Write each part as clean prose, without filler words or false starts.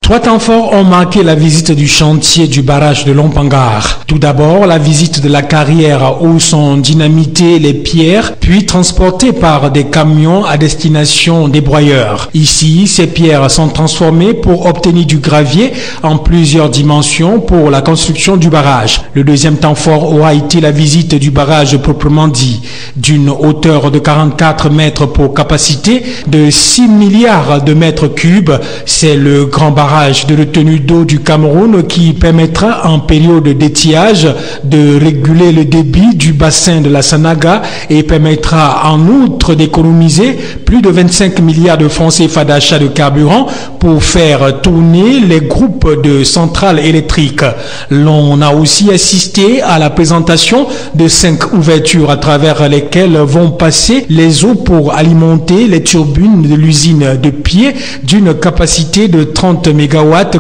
Trois temps forts ont marqué la visite du chantier du barrage de Lompangar. Tout d'abord, la visite de la carrière où sont dynamitées les pierres, puis transportées par des camions à destination des broyeurs. Ici, ces pierres sont transformées pour obtenir du gravier en plusieurs dimensions pour la construction du barrage. Le deuxième temps fort aura été la visite du barrage proprement dit, d'une hauteur de 44 mètres pour capacité de 6 milliards de mètres cubes. C'est le grand barrage de retenue d'eau du Cameroun qui permettra en période d'étiage de réguler le débit du bassin de la Sanaga et permettra en outre d'économiser plus de 25 milliards de francs CFA d'achat de carburant pour faire tourner les groupes de centrales électriques. L'on a aussi assisté à la présentation de 5 ouvertures à travers lesquelles vont passer les eaux pour alimenter les turbines de l'usine de Pied d'une capacité de 30 MW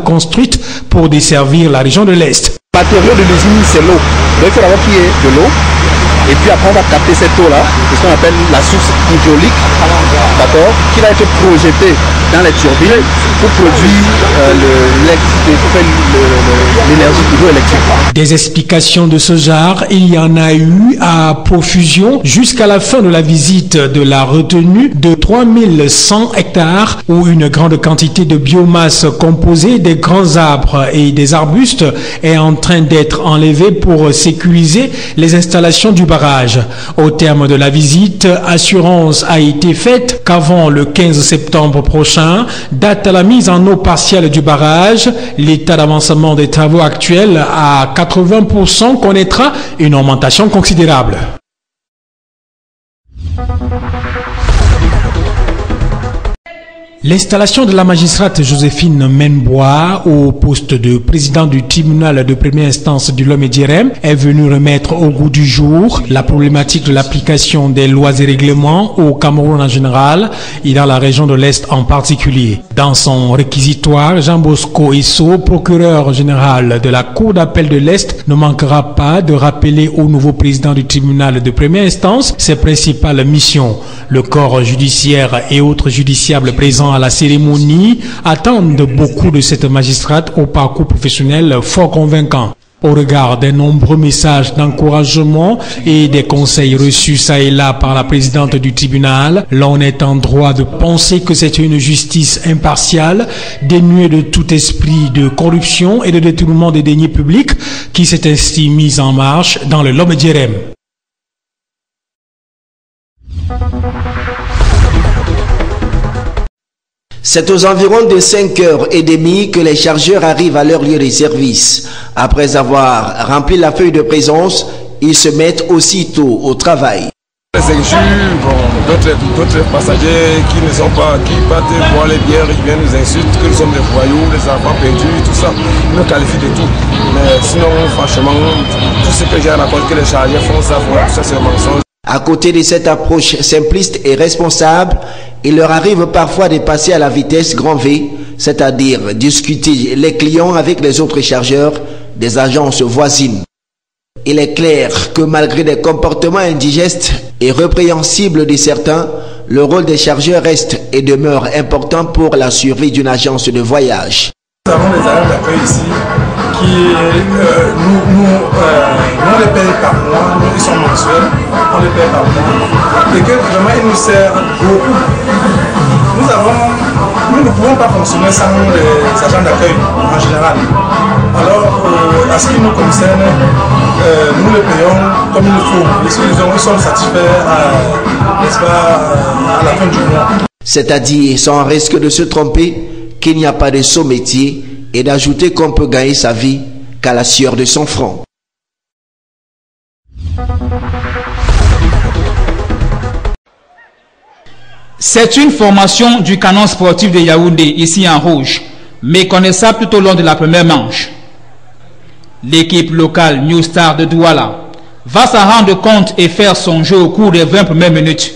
construite pour desservir la région de l'Est. Le matériau de l'usine, c'est l'eau. Donc il faut d'abord qu'il y ait de l'eau. Et puis après on va capter cette eau-là, c'est ce qu'on appelle la source hydraulique, d'accord, qui va être projetée dans les turbines pour produire l'énergie hydroélectrique. Des explications de ce genre, il y en a eu à profusion jusqu'à la fin de la visite de la retenue de 3100 hectares où une grande quantité de biomasse composée des grands arbres et des arbustes est en train d'être enlevée pour sécuriser les installations du barrage. Au terme de la visite, assurance a été faite qu'avant le 15 septembre prochain, date à la mise en eau partielle du barrage, l'état d'avancement des travaux actuels à 80% connaîtra une augmentation considérable. L'installation de la magistrate Joséphine Menbois au poste de président du tribunal de première instance du Lomé-Djerem est venue remettre au goût du jour la problématique de l'application des lois et règlements au Cameroun en général et dans la région de l'Est en particulier. Dans son réquisitoire, Jean Bosco Esso, procureur général de la Cour d'appel de l'Est, ne manquera pas de rappeler au nouveau président du tribunal de première instance ses principales missions. Le corps judiciaire et autres justiciables présents à la cérémonie attendent beaucoup de cette magistrate au parcours professionnel fort convaincant. Au regard des nombreux messages d'encouragement et des conseils reçus ça et là par la présidente du tribunal, l'on est en droit de penser que c'est une justice impartiale, dénuée de tout esprit de corruption et de détournement des deniers publics qui s'est ainsi mise en marche dans le Lomé-Djerem. C'est aux environs de 5h30 que les chargeurs arrivent à leur lieu de service. Après avoir rempli la feuille de présence, ils se mettent aussitôt au travail. Les injures, d'autres passagers qui ne sont pas, qui partent boire les bières, ils viennent nous insulter que nous sommes des voyous, des enfants perdus, tout ça. Ils nous qualifient de tout. Mais sinon, franchement, tout ce que j'ai à rapporter que les chargeurs font, ça c'est un mensonge. À côté de cette approche simpliste et responsable, il leur arrive parfois de passer à la vitesse grand V, c'est-à-dire discuter les clients avec les autres chargeurs des agences voisines. Il est clair que malgré des comportements indigestes et répréhensibles de certains, le rôle des chargeurs reste et demeure important pour la survie d'une agence de voyage. Nous avons des agents d'accueil ici qui nous les paye par mois, ils sont mensuels, on les paye par mois et que vraiment ils nous servent beaucoup. Nous ne pouvons pas fonctionner sans les agents d'accueil en général. Alors, à ce qui nous concerne, nous les payons comme il faut. Ils sont satisfaits à la fin du mois. C'est-à-dire sans risque de se tromper, qu'il n'y a pas de saut métier et d'ajouter qu'on peut gagner sa vie qu'à la sueur de son front. C'est une formation du canon sportif de Yaoundé, ici en rouge, méconnaissable tout au long de la première manche. L'équipe locale New Star de Douala va s'en rendre compte et faire son jeu au cours des 20 premières minutes.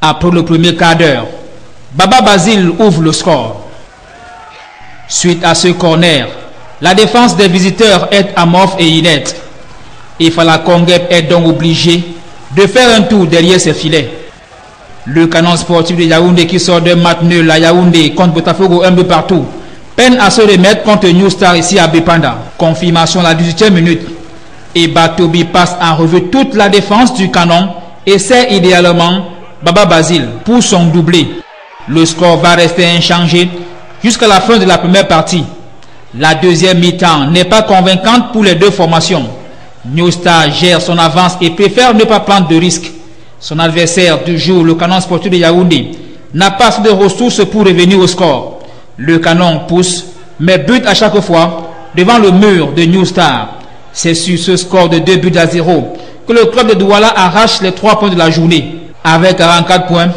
Après le premier quart d'heure, Baba Basile ouvre le score. Suite à ce corner, la défense des visiteurs est amorphe et inerte. Et Fala Kongep est donc obligé de faire un tour derrière ses filets. Le canon sportif de Yaoundé qui sort d'un match nul à Yaoundé contre Botafogo un peu partout peine à se remettre contre New Star ici à Bépanda. Confirmation à la 18e minute. Et Batobi passe en revue toute la défense du Canon et c'est idéalement Baba Basile pour son doublé. Le score va rester inchangé jusqu'à la fin de la première partie. La deuxième mi-temps n'est pas convaincante pour les deux formations. New Star gère son avance et préfère ne pas prendre de risques. Son adversaire du jour, le Canon sportif de Yaoundé, n'a pas assez de ressources pour revenir au score. Le Canon pousse, mais bute à chaque fois devant le mur de New Star. C'est sur ce score de 2-0 que le club de Douala arrache les 3 points de la journée. Avec 44 points,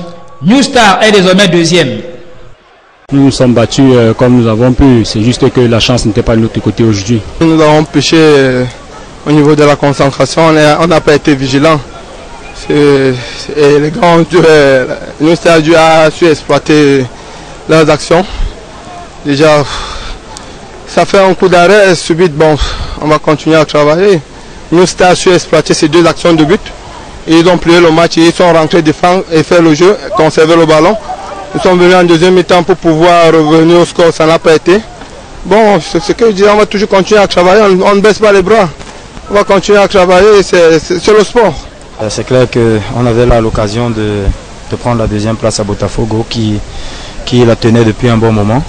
New Star est désormais deuxième. Nous nous sommes battus comme nous avons pu, c'est juste que la chance n'était pas de notre côté aujourd'hui. Nous avons péché au niveau de la concentration, on n'a pas été vigilants. Et les grands New Star a su exploiter leurs actions. Déjà, ça fait un coup d'arrêt subit, bon, on va continuer à travailler. New Star a su exploiter ces deux actions de but. Et ils ont plié le match, ils sont rentrés défendre et faire le jeu, conserver le ballon. Nous sommes venus en deuxième mi-temps pour pouvoir revenir au score, ça n'a pas été. Bon, c'est ce que je dis, on va toujours continuer à travailler, on ne baisse pas les bras. On va continuer à travailler, c'est le sport. C'est clair qu'on avait là l'occasion de prendre la deuxième place à Botafogo qui la tenait depuis un bon moment.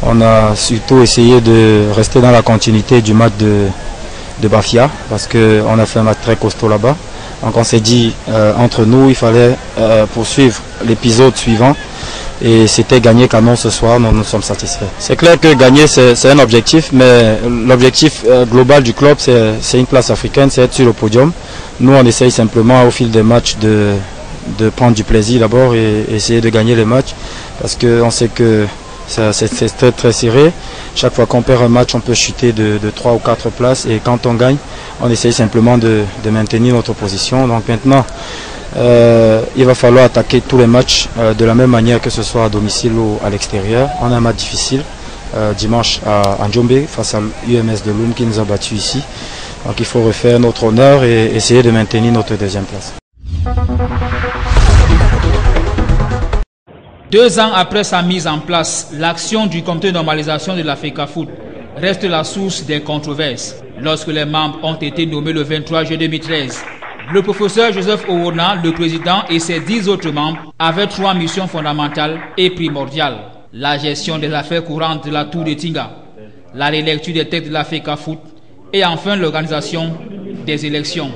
On a surtout essayé de rester dans la continuité du match de Bafia parce qu'on a fait un match très costaud là-bas. Donc on s'est dit entre nous il fallait poursuivre l'épisode suivant et c'était gagner Canon ce soir, nous sommes satisfaits. C'est clair que gagner c'est un objectif, mais l'objectif global du club c'est une place africaine, c'est être sur le podium. Nous on essaye simplement au fil des matchs de prendre du plaisir d'abord et essayer de gagner les matchs parce qu'on sait que c'est très très serré. Chaque fois qu'on perd un match, on peut chuter de 3 ou 4 places et quand on gagne, on essaye simplement de maintenir notre position. Donc maintenant, il va falloir attaquer tous les matchs de la même manière que ce soit à domicile ou à l'extérieur. On a un match difficile dimanche à Njombe face à l'UMS de Loum qui nous a battus ici. Donc il faut refaire notre honneur et essayer de maintenir notre deuxième place. 2 ans après sa mise en place, l'action du comité de normalisation de la FECAFOOT reste la source des controverses. Lorsque les membres ont été nommés le 23 juillet 2013, le professeur Joseph Owona, le président et ses 10 autres membres avaient 3 missions fondamentales et primordiales. La gestion des affaires courantes de la Tour de Tinga, la relecture des textes de la FECAFOOT et enfin l'organisation des élections.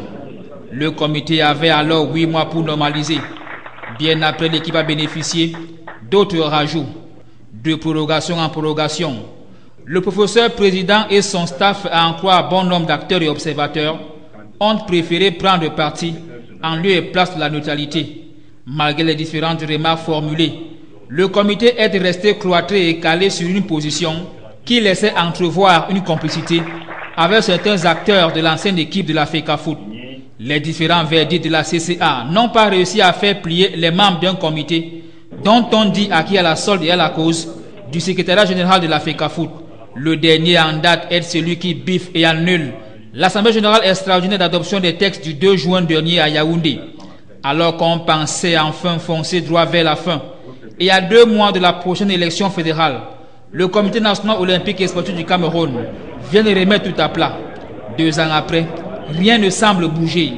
Le comité avait alors 8 mois pour normaliser. Bien après, l'équipe a bénéficié d'autres rajouts, de prorogation en prorogation. Le professeur président et son staff, à en croire bon nombre d'acteurs et observateurs, ont préféré prendre parti en lieu et place de la neutralité. Malgré les différentes remarques formulées, le comité est resté cloîtré et calé sur une position qui laissait entrevoir une complicité avec certains acteurs de l'ancienne équipe de la FECAFOOT. Les différents verdicts de la CCA n'ont pas réussi à faire plier les membres d'un comité dont on dit acquis à la solde et à la cause du secrétariat général de la FECAFOOT. Le dernier en date est celui qui biffe et annule l'Assemblée générale extraordinaire d'adoption des textes du 2 juin dernier à Yaoundé. Alors qu'on pensait enfin foncer droit vers la fin, et à 2 mois de la prochaine élection fédérale, le Comité national olympique et sportif du Cameroun vient de remettre tout à plat. 2 ans après, rien ne semble bouger.